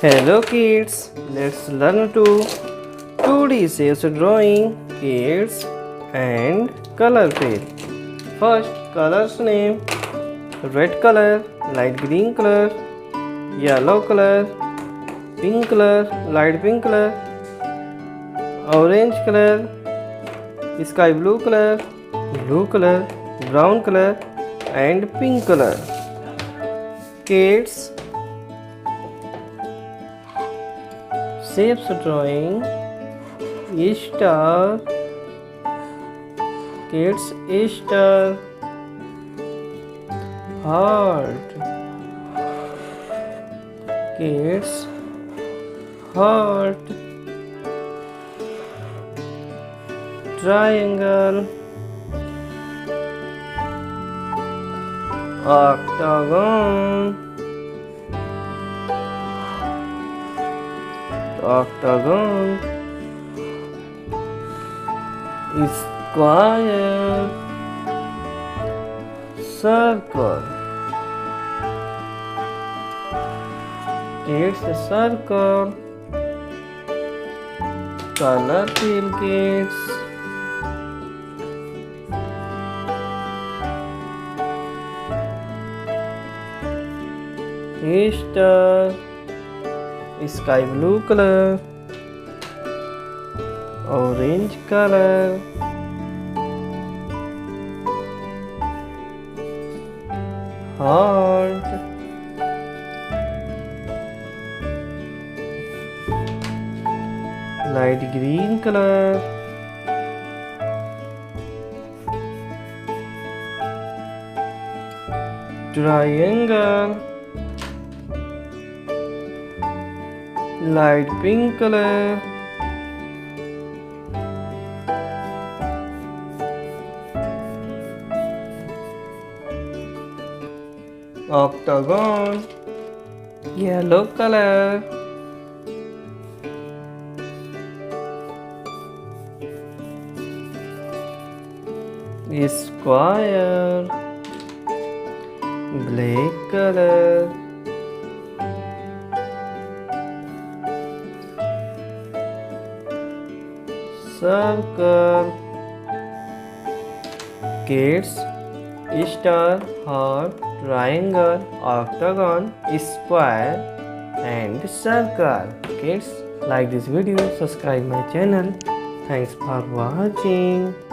Hello kids, let's learn to 2D shapes drawing, kids and color fill. First, colors name: red color, light green color, yellow color, pink color, light pink color, orange color, sky blue color, brown color and pink color. Kids, shapes drawing: star, kids, star, heart, kids, heart, triangle, octagon, square, circle, kids, circle, color fill, kids, star, sky blue color, orange color, heart, light green color, triangle, light pink color, octagon, yellow color, square, black color, circle, kids, star, heart, triangle, octagon, square and circle. Kids, like this video, subscribe my channel. Thanks for watching.